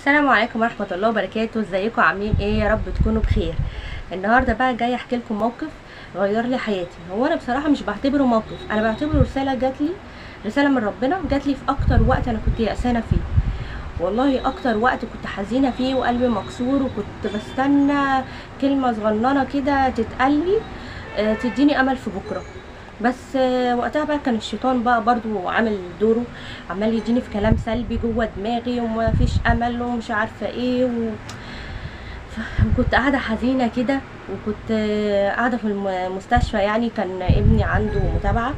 السلام عليكم ورحمة الله وبركاته. ازيكم عاملين ايه؟ يا رب تكونوا بخير. النهارده بقى جاي احكي لكم موقف غير لي حياتي. هو انا بصراحة مش بعتبره موقف، انا بعتبره رسالة جاتلي، رسالة من ربنا جاتلي في اكتر وقت انا كنت يأسانة فيه. والله اكتر وقت كنت حزينة فيه وقلبي مكسور، وكنت بستنى كلمة صغننة كده تتقالي تديني امل في بكرة. بس وقتها بقى كان الشيطان بقى برضو عامل دوره، عمال يديني في كلام سلبي جوه دماغي وما فيش امل ومش عارفه ايه وكنت قاعده حزينه كده. وكنت قاعده في المستشفى، يعني كان ابني عنده متابعه،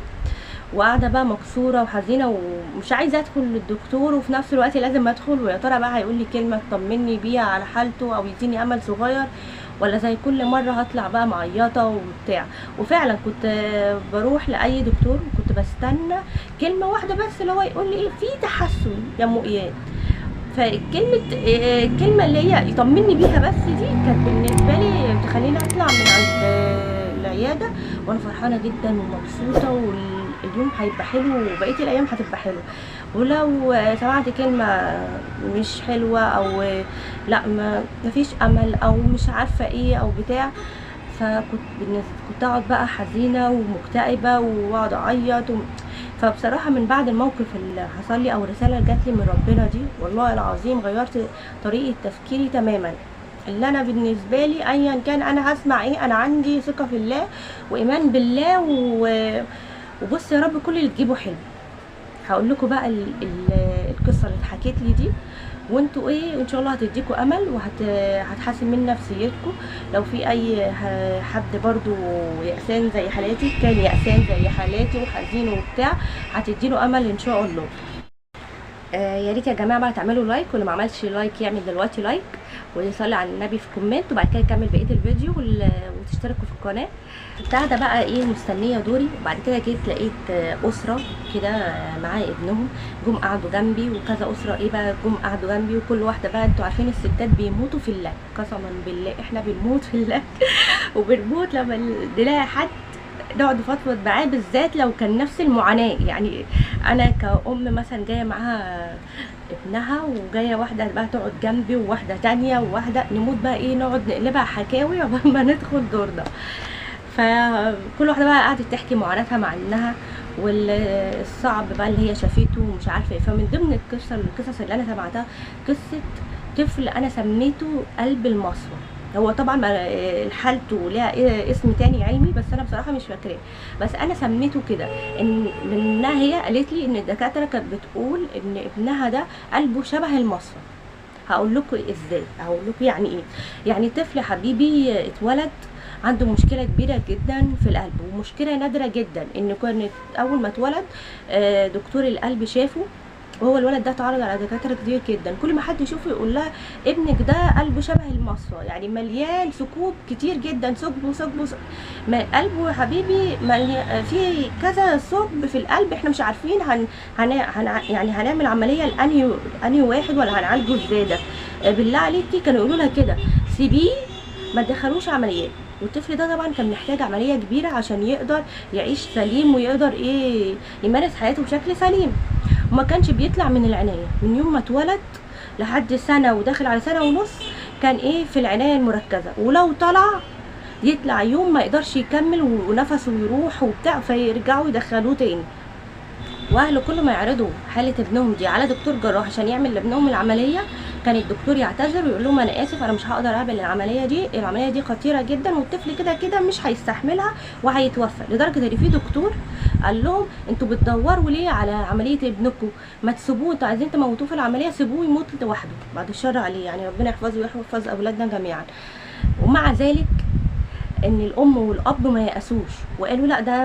وقاعده بقى مكسوره وحزينه ومش عايزه ادخل للدكتور، وفي نفس الوقت لازم ادخل، ويا ترى بقى هيقول لي كلمه تطمني بيها على حالته او يديني امل صغير، ولا زي كل مره هطلع بقى معيطه وبتاع. وفعلا كنت بروح لاي دكتور وكنت بستنى كلمه واحده بس اللي هو يقول لي ايه في تحسن يا مؤياد. فالكلمه الكلمه اللي هي يطمني بيها بس دي كانت بالنسبه لي تخليني اطلع من عند العياده وانا فرحانه جدا ومبسوطه، واليوم هيبقى حلو وبقيه الايام هتبقى حلوه. ولو سمعت كلمه مش حلوه او لا ما فيش امل او مش عارفه ايه او بتاع، كنت اقعد بقى حزينه ومكتئبه واقعد اعيط فبصراحه من بعد الموقف اللي حصل لي او الرساله اللي جات لي من ربنا دي، والله العظيم غيرت طريقه تفكيري تماما. اللي انا بالنسبه لي ايا كان انا هسمع ايه، انا عندي ثقه في الله وايمان بالله وبص يا رب كل اللي تجيبه حلو. هقول لكم بقى القصه اللي اتحكت لي دي، وانتوا ايه وان شاء الله هتديكوا امل وهتحسن من نفسيتكم. لو في اي حد برضو يأسان زي حالاتي، كان يأسان زي حالاتي وحزين وبتاع، هتديله امل ان شاء الله. يا ريت يا جماعه بقى تعملوا لايك، واللي ما عملش لايك يعمل دلوقتي لايك ويصلي على النبي في كومنت، وبعد كده يكمل بقيه الفيديو وتشتركوا في القناه. كنت قاعده بقى ايه مستنيه دوري، وبعد كده جيت لقيت اسره كده معايا ابنهم جم قعدوا جنبي، وكذا اسره ايه بقى جم قعدوا جنبي، وكل واحده بقى انتوا عارفين الستات بيموتوا في الله، قسما بالله احنا بنموت في الله وبنموت لما نلاقي حد نقعد نفضفض معاه، بالذات لو كان نفس المعاناه. يعني انا كأم مثلا جايه معاها ابنها، وجايه واحده بقى تقعد جنبي وواحده تانية وواحده، نموت بقى ايه نقعد نقلبها حكاوي عقبال ما ندخل دورنا. فكل واحده بقى قعدت تحكي معاناتها مع ابنها والصعب بقى اللي هي شافته ومش عارفه ايه. فمن ضمن القصص اللي انا سمعتها قصه طفل انا سميته قلب المصفى. هو طبعا حالته ليها اسم تاني علمي بس انا بصراحه مش فاكراه، بس انا سميته كده ان منها هي قالت لي ان الدكاتره كانت بتقول ان ابنها ده قلبه شبه المصفى. هقول لكم ازاي، هقول لكم يعني ايه. يعني طفل حبيبي اتولد عنده مشكله كبيره جدا في القلب، ومشكله نادره جدا ان كانت اول ما اتولد دكتور القلب شافه، وهو الولد ده اتعرض على دكاتره كتير جدا، كل ما حد يشوفه يقول لها ابنك ده قلبه شبه المصفى، يعني مليان ثقوب كتير جدا، ثقب قلبه يا حبيبي في كذا ثقب في القلب، احنا مش عارفين يعني هنعمل عمليه لانهي واحد ولا هنعالجه ازاي ده. بالله عليكي كانوا يقولوا لها كده سيبيه ما تدخلوش عمليات. والطفل ده طبعا كان محتاج عمليه كبيره عشان يقدر يعيش سليم ويقدر ايه يمارس حياته بشكل سليم، وما كانش بيطلع من العنايه من يوم ما اتولد لحد سنه وداخل على سنه ونص، كان ايه في العنايه المركزه، ولو طلع يطلع يوم ما يقدرش يكمل ونفسه يروح وبتاع فيرجعوا يدخلوه تاني. واهله كل ما يعرضوا حاله ابنهم دي على دكتور جراح عشان يعمل لابنهم العمليه، كان الدكتور يعتذر ويقول لهم انا اسف انا مش هقدر اعمل العمليه دي خطيره جدا والطفل كده كده مش هيستحملها وهيتوفى. لدرجه ان في دكتور قال لهم انتوا بتدوروا ليه على عمليه ابنكم، ما تسيبوه، انتوا عايزين تموتوه في العمليه سيبوه يموت لوحده بعد الشر عليه، يعني ربنا يحفظه ويحفظ اولادنا جميعا. ومع ذلك ان الام والاب ما يأسوش وقالوا لا ده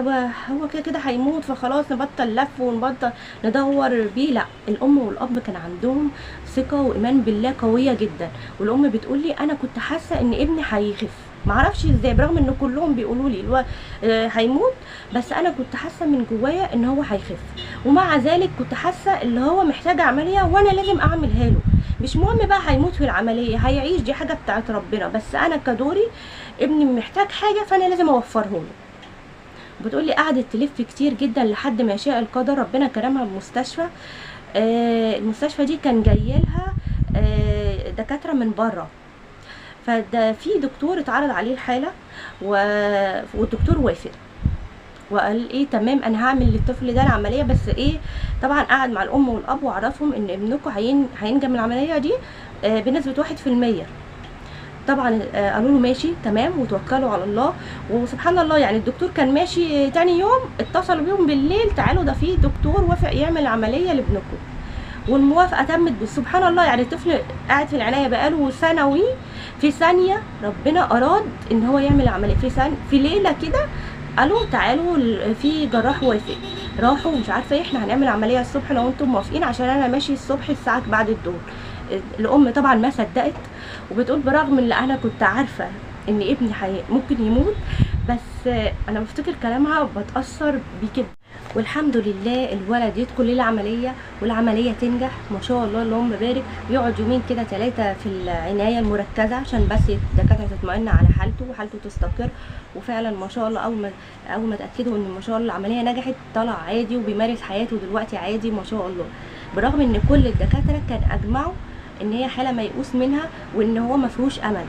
هو كده كده هيموت فخلاص نبطل لف ونبطل ندور بيه، لا الام والاب كان عندهم ثقه وايمان بالله قويه جدا. والام بتقول لي انا كنت حاسه ان ابني هيخف، معرفش ازاي برغم ان كلهم بيقولوا لي اللي هو هيموت، بس انا كنت حاسه من جوايا ان هو هيخف. ومع ذلك كنت حاسه اللي هو محتاج عمليه وانا لازم اعملها له، مش مهم بقى هيموت في العمليه هيعيش دي حاجه بتاعت ربنا، بس انا كدوري ابني محتاج حاجه فانا لازم اوفره له. بتقولي قعدت تلف كتير جدا لحد ما شاء القدر ربنا كرمها بمستشفى. المستشفى دي كان جاي لها دكاتره من بره. فده في دكتور اتعرض عليه الحاله والدكتور وافق وقال ايه تمام انا هعمل للطفل ده العمليه، بس ايه طبعا قعد مع الام والاب وعرفهم ان ابنكم هينجم من العمليه دي بنسبه 1%. طبعا قالوا له ماشي تمام وتوكلوا على الله. وسبحان الله يعني الدكتور كان ماشي تاني يوم اتصلوا بيهم بالليل تعالوا ده في دكتور وافق يعمل عمليه لابنكم، والموافقه تمت. سبحان الله يعني الطفل قاعد في العنايه بقاله سنوي، في ثانيه ربنا اراد ان هو يعمل عمليه في ليله كده قالوا تعالوا في جراح وافق. راحوا مش عارفه ايه احنا هنعمل عمليه الصبح لو انتم موافقين عشان انا ماشي الصبح الساعه بعد الظهر. الام طبعا ما صدقت وبتقول برغم ان انا كنت عارفه ان ابني ممكن يموت، بس انا بفتكر كلامها بتاثر بيه كده. والحمد لله الولد يدخل للعمليه والعمليه تنجح ما شاء الله اللهم بارك. بيقعد يومين كده 3 في العنايه المركزه عشان بس الدكاتره تطمئن على حالته وحالته تستقر. وفعلا ما شاء الله اول ما اتاكدوا ان ما شاء الله العمليه نجحت طلع عادي وبيمارس حياته دلوقتي عادي ما شاء الله، برغم ان كل الدكاتره كان اجمعوا ان هي حاله ميؤوس منها وان هو ما فيهوش امل.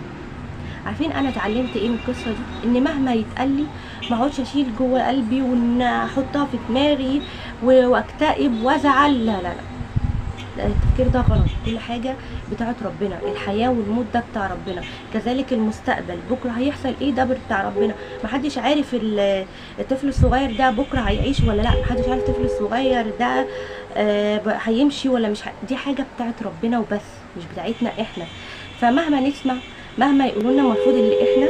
عارفين انا اتعلمت ايه من القصه دي؟ ان مهما يتقال لي ما اقعدش اشيل جوه قلبي وان احطها في دماغي واكتئب وازعل. لا لا لا، التفكير ده غلط. كل حاجه بتاعت ربنا، الحياه والموت ده بتاع ربنا، كذلك المستقبل بكره هيحصل ايه ده بتاع ربنا. محدش عارف الطفل الصغير ده بكره هيعيش ولا لا، محدش عارف الطفل الصغير ده هيمشي ولا مش دي حاجه بتاعت ربنا وبس مش بتاعتنا احنا. فمهما نسمع مهما يقولوا لنا المفروض اللي احنا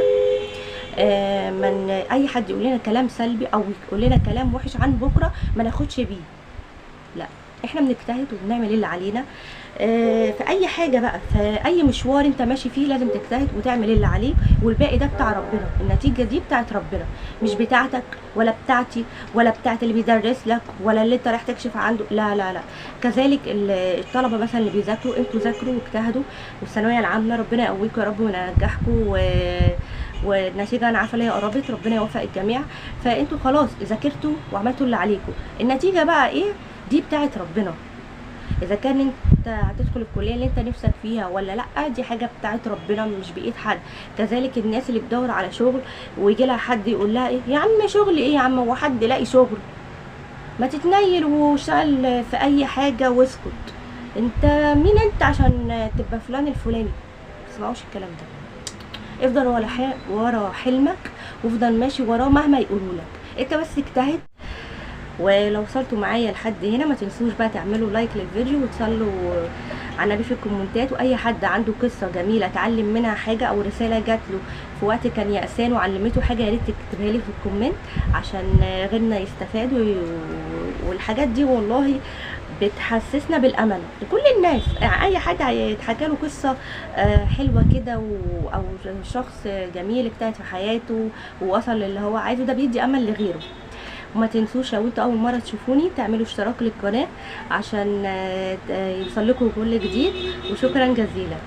من اي حد يقول لنا كلام سلبي او يقول لنا كلام وحش عن بكره ما ناخدش بيه، لا احنا بنجتهد وبنعمل اللي علينا. في اي حاجه بقى في اي مشوار انت ماشي فيه لازم تجتهد وتعمل اللي عليك والباقي ده بتاع ربنا. النتيجه دي بتاعت ربنا مش بتاعتك ولا بتاعتي ولا بتاعت اللي بيدرس لك ولا اللي انت رايح تكشف عنده. لا لا لا، كذلك الطلبه مثلا اللي بيذاكروا انتوا ذاكروا واجتهدوا والثانويه العامه ربنا يقويكم يا رب وينجحكم والنتيجه انا عارفه اللي هي قربت ربنا يوفق الجميع. فانتوا خلاص ذاكرتوا وعملتوا اللي عليكم، النتيجه بقى ايه دي بتاعت ربنا. اذا كان انت هتدخل الكليه اللي انت نفسك فيها ولا لا دي حاجه بتاعت ربنا مش بايد حد. كذلك الناس اللي بتدور على شغل ويجي لها حد يقول لها ايه يا عم شغل ايه يا عم، هو حد لاقي شغل؟ ما تتنيل وشغل في اي حاجه واسكت. انت مين انت عشان تبقى فلان الفلاني؟ ما تسمعوش الكلام ده، افضل ورا حلمك وافضل ماشي وراه مهما يقولوا لك، انت بس اجتهد. ولو وصلتوا معايا لحد هنا ما تنسوش بقى تعملوا لايك للفيديو وتصلوا على النبي في الكومنتات. واي حد عنده قصه جميله اتعلم منها حاجه او رساله جات له في وقت كان يأسان وعلمته حاجه يا ريت تكتبها لي في الكومنت عشان غيرنا يستفاد. والحاجات دي والله بتحسسنا بالامل لكل الناس. اي حد هيتحكى له قصه حلوه كده او شخص جميل اجتهد في حياته ووصل للي هو عايزه ده بيدي امل لغيره. وما تنسوش لو انتوا اول مره تشوفوني تعملوا اشتراك للقناه عشان يوصل لكم كل جديد. وشكرا جزيلا.